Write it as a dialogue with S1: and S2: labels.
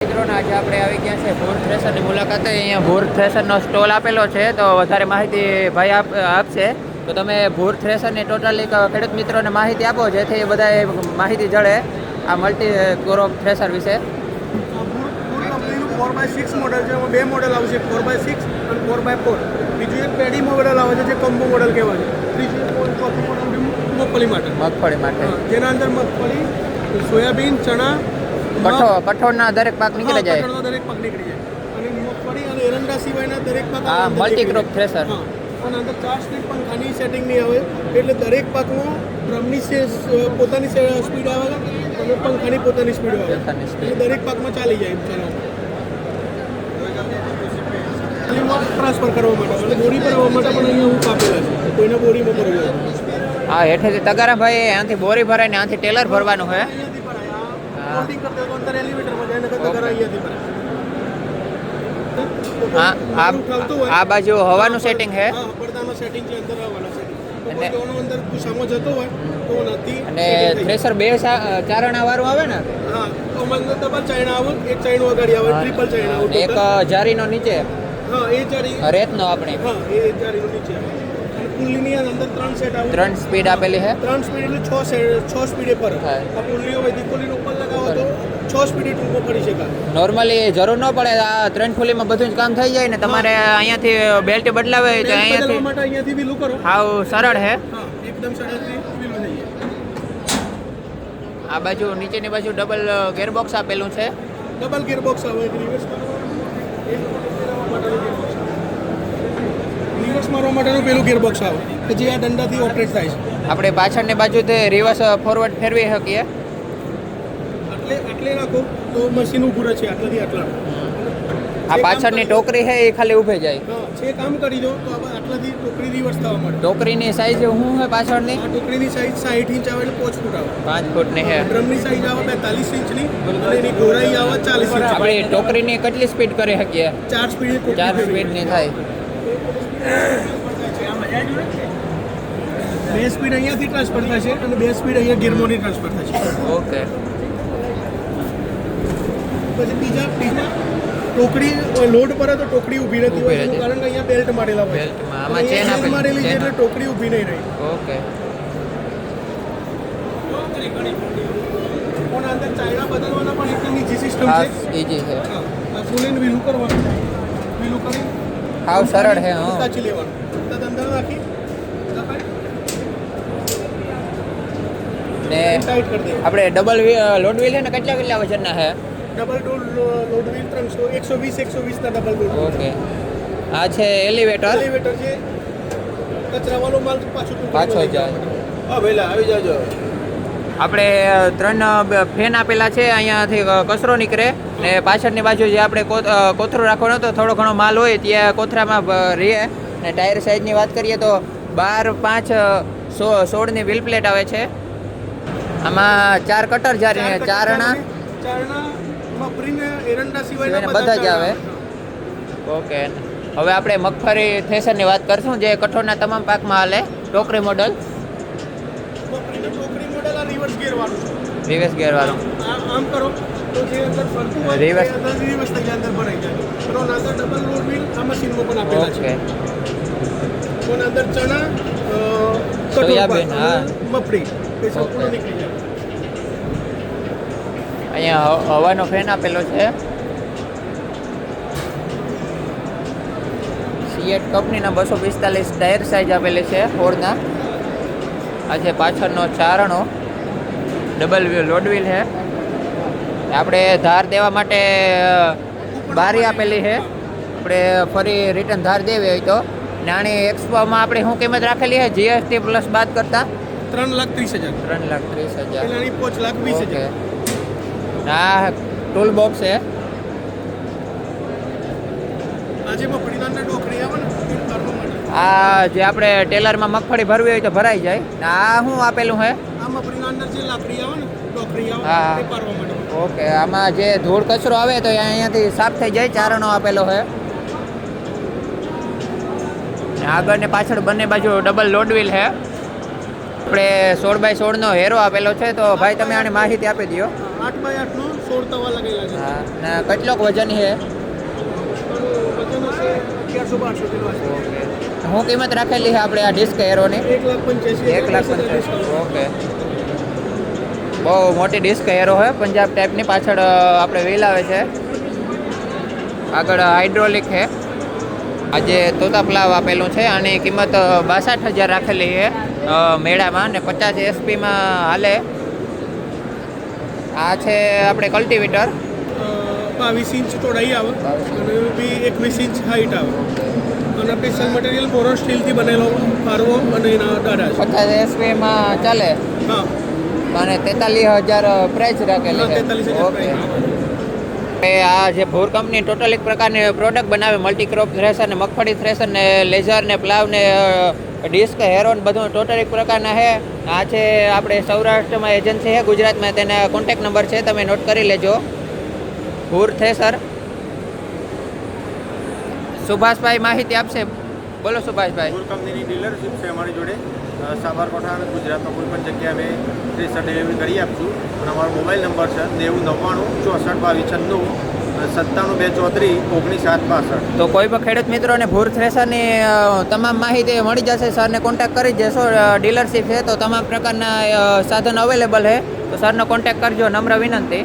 S1: મિત્રોને આજે આપણે આવી ગયા છે ભોર થ્રેસરની મુલાકાતે. અહીંયા ભોર થ્રેસરનો સ્ટોલ આપેલો છે, તો વધારે માહિતી ભાઈ આપશે. તો તમે ભોર થ્રેસરની ટોટલી ખેડૂત મિત્રોને માહિતી આપો, જેથી બધાએ માહિતી જળે આ મલ્ટી ક્રોપ થ્રેસર વિશે.
S2: 4x6 મોડલ છે, એમાં બે મોડલ આવશે, 4x6 અને 4x4. બીજું એક પેડી મોડલ આવે છે, જે કમ્બો મોડલ કહેવાય છે. ત્રીજું ચોથું મોડલ મગફળી માટે. જેના અંદર મગફળી, સોયાબીન, ચણા,
S1: કઠોળના દરેક પાક નીકળી જાય.
S2: દરેક પાક નીકળી જાય. અને મગફળી અને એરંડા સિવાયના દરેક પાક
S1: મલ્ટી ક્રોપ થ્રેસર.
S2: અને અંદર 4 સ્પીડ પંખાની સેટિંગ નહીં આવે, એટલે દરેક પાકમાં ડ્રમની પોતાની સ્પીડ આવે અને પંખાની પોતાની સ્પીડ આવે. દરેક પાકમાં ચાલી જાય એમ ચલાવવા. ટ્રાન્સફર કરવા માટે અને બોરી પર આવવા માટે પણ અહીંયા હું કાપેલા છે, કોઈને બોરીમાં ભરવું.
S1: હા, હેઠેથી તગારા ભાઈ અહીંયાથી બોરી ભરાય ને અહીંયાથી ટેલર ભરવાનું હોય.
S2: અહીંયાથી ભરાય. લોડિંગ કરતા તો અંદર એલિવેટરમાં જાય ને તગારા અહીંયાથી ભરાય.
S1: આ બાજુ હવાનું સેટિંગ છે.
S2: હા, પડદાનો સેટિંગ છે, અંદર હવાનું સેટિંગ. અને અંદર ગુસામો જતો હોય તો નથી.
S1: અને થ્રેસર બે ચારણા વાળું આવે ને?
S2: હા, તો મને ડબલ ચાઇના આવે, એક ચાઇનો અગાડી આવે, ટ્રિપલ ચાઇના આવે.
S1: એક જારીનો નીચે.
S2: હા, એ જારી
S1: રેતનો આપણે.
S2: હા, એ જારીનો નીચે આવે. પુલ્લીની અંદર 3 સેટ આવે.
S1: 3 સ્પીડ આપેલી છે.
S2: 3 સ્પીડ એટલે 6 સ્પીડે પર. આ પુલ્લીઓ વૈદિક પુલ્લીનો ઉપર લગાવો તો 6 સ્પીડે ટૂંકો પડી શકાય.
S1: નોર્મલી જરૂર ન પડે, આ 3 ફૂલીમાં બધું જ કામ થઈ જાય ને. તમારે અહીંયાથી બેલ્ટ બદલાવે તો
S2: અહીંયાથી વિલું કરો.
S1: હાવ સરળ છે.
S2: હા, એકદમ સરળથી વિલું થઈ જાય.
S1: આ બાજુ નીચેની બાજુ ડબલ ગેરબોક્સ આપેલું છે.
S2: ડબલ ગેરબોક્સ આવે, રિવર્સ મારવા માટેનું પેલું ગેરબોક્સ આવે કે જે આ દંડાથી ઓપરેટ થાય છે.
S1: આપણે પાછળની બાજુથી રિવર્સ ફોરવર્ડ ફેરવી શકીએ.
S2: આટલે રાખો તો મશીન ઊભું રહે છે, આટલાથી આટલા.
S1: આ પાછળની ટોકરી છે એ ખાલી ઊભી જાય.
S2: હા, છે કામ કરી દો તો આટલાથી ટોકરી રિવર્સ થવા માટે.
S1: ટોકરીની સાઈઝ શું છે પાછળની?
S2: આ ટોકરીની સાઈઝ 60 ઇંચ આવે એટલે 5 ફૂટ આવે.
S1: 5 ફૂટની છે.
S2: ડ્રમની સાઈઝ આવે 42 ઇંચની અને એની ગોરાઈ આવે 40 ઇંચ.
S1: આપણે ટોકરીની કેટલી સ્પીડ કરી શકીએ?
S2: 4 સ્પીડ.
S1: 4 સ્પીડની થાય.
S2: 2 સ્પીડ અહીંયાથી ટ્રાન્સફર થશે અને 2 સ્પીડ અહીંયા ગિરમોની ટ્રાન્સફર થશે.
S1: ઓકે.
S2: પછી બીજા ટોકરી લોડ પર તો ટોકરી ઊભી રહેતી હોય, એનું કારણ કે અહીંયા બેલ્ટ મારેલા હોય.
S1: આમાં ચેન
S2: મારેલી છે એટલે ટોકરી ઊભી નહીં રહી.
S1: ઓકે.
S2: પણ અંદર ચાઇના બદલવાના પણ એકદમ ઈઝી સિસ્ટમ છે.
S1: ઈઝી છે.
S2: હા, આ ફૂલીને વિલું કરવાનું, વિલું કરી
S1: હાવ સરળ છે. હા,
S2: કાચી લેવાનું, અંદર રાખી
S1: ને
S2: ટાઈટ કરી દે.
S1: આપણે ડબલ લોડ વ્હીલ છે ને, કેટલા વજનના છે?
S2: ડબલ લોડ વ્હીલ 300 120 ના ડબલ લોડ.
S1: ઓકે. આ છે એલિવેટર.
S2: એલિવેટર છે, કચરાવાળો માલ
S1: પાછો જાય.
S2: હા ભઈલા આવી જાજો.
S1: આપણે 3 ફેન આપેલા છે, અહીંયાથી કચરો નીકળે. ને પાછળની બાજુ જે આપણે કોથરો રાખવાનો હતો, થોડો ઘણો માલ હોય ત્યાં કોથરામાં રહે. ને ટાયર સાઇઝની વાત કરીએ તો 12, 5, 16ની વ્હીલ પ્લેટ આવે છે. આમાં 4 કટર જારી ને 4 અણા
S2: એરંડા સિવાય
S1: બધા જ આવે. ઓકે. હવે આપણે મગફળી થ્રેસરની વાત કરશું, જે કઠોળના તમામ પાકમાં હાલે. ટોકરી મોડલ.
S2: ટોકરી મોડલ આ રિવર્સ ગિયર વાળું છે.
S1: રિવર્સ ગિયર વાળું.
S2: આમ કરો તો જે અંદર ફરતું હોય
S1: રિવર્સ
S2: થઈ જાય, અંદર ભરાઈ જાય. તો અંદર ડબલ લોડ વ્હીલ આ મશીનમાં પણ આપેલા છે. ઓકે. અંદર ચણા,
S1: સોયાબીન, હા,
S2: મગફળી એ સંપૂર્ણ નીકળી જાય.
S1: અહીંયા હવાનો ફેન આપેલો છે. સિએટ કંપનીના 245 ટાયર સાઇઝ આપેલી છે ફોરના. આ છે પાછળનો ચારણો, ડબલ લોડ વ્હીલ છે. આપણે ધાર દેવા માટે બારી આપેલી છે. આપણે ફરી રિટર્ન ધાર દેવી હોય તો. નાની એક્સપોમાં આપણે શું કિંમત રાખેલી છે જીએસટી પ્લસ બાદ કરતા?
S2: 3,30,000.
S1: 3,30,000.
S2: પેલાની 5,20,000.
S1: આ ટૂલ બોક્સ છે.
S2: આજે મગફળીના અંદર ટોકરી આવે ને એ ભરવા માટે.
S1: આ જે આપણે ટેલરમાં મગફળી ભરવી હોય તો ભરાઈ જાય. આ શું આપેલું છે?
S2: આ મગફળીના અંદર જે લાકડી આવે ને ટોકરી આવે એ ભરવા માટે.
S1: ઓકે. આમાં જે ધૂળ કચરો આવે તો અહીંયાથી સાફ થઈ જાય. ચારણો આપેલો છે. આગળ ને પાછળ બંને બાજુ ડબલ લોડ વ્હીલ છે. આપણે 16x16નો હેરો આપેલો છે. તો ભાઈ તમે આની માહિતી આપી દો.
S2: આ 8x8 નો 16 તવા લગેલા છે.
S1: હા ને કેટલોક વજન છે?
S2: વજન હશે 1100-1200 કિલો હશે.
S1: ઓકે. શું કિંમત રાખેલી છે આપણે આ ડિસ્ક એરોની?
S2: 1,85,000.
S1: ઓકે. બહુ મોટી ડિસ્ક એરો છે પંજાબ ટાઈપની. પાછળ આપણે વ્હીલ આવે છે, આગળ હાઇડ્રોલિક છે. આજે તોતા પ્લાવ આપેલું છે. આની કિંમત 62,000 રાખેલી છે મેળામાં ને 50 એસપીમાં હાલે. આ છે આપણે કલ્ટિવેટર.
S2: 22 ઇંચ ચોડાઈ આવે અને બી 21 ઇંચ હાઈટ આવે અને સ્પેશિયલ મટીરિયલ બોરો સ્ટીલથી બનેલો ફારવો અને એના દાડા છે.
S1: 50 એસપીમાં ચાલે.
S2: હા,
S1: અને 43,000 પ્રાઇસ રાખેલી છે.
S2: 43,000
S1: ઓકે.
S2: price.
S1: આ જે ભોર કંપની ટોટલ એક પ્રકારની પ્રોડક્ટ બનાવે, મલ્ટીક્રોપ થ્રેસર ને મગફળી થ્રેસર ને લેઝર ને પ્લાવ ને ડિસ્ક હેરોન બધું ટોટલ એક પ્રકારના છે. આ છે આપણે સૌરાષ્ટ્રમાં એજન્સી છે ગુજરાતમાં, તેના કોન્ટેક્ટ નંબર છે, તમે નોટ કરી લેજો. ભૂર થ્રેસર. સુભાષભાઈ માહિતી આપશે. બોલો સુભાષભાઈ.
S3: ભૂર કંપનીની ડીલરશીપ છે અમારી જોડે. સાબરકાંઠા અને ગુજરાતમાં કોઈ પણ જગ્યાએ અમે થ્રેસર ડિલિવરી કરી આપશું. અને અમારો મોબાઈલ નંબર છે 9099 64 22 97 234 19 7
S1: તો કોઈ પણ ખેડૂત મિત્રોને ભૂર થ્રેસરની તમામ માહિતી મળી જશે. સરને કોન્ટેક્ટ કરી જશો. ડીલરશીપ છે તો તમામ પ્રકારના સાધન અવેલેબલ છે, તો સરનો કોન્ટેક્ટ કરજો, નમ્ર વિનંતી.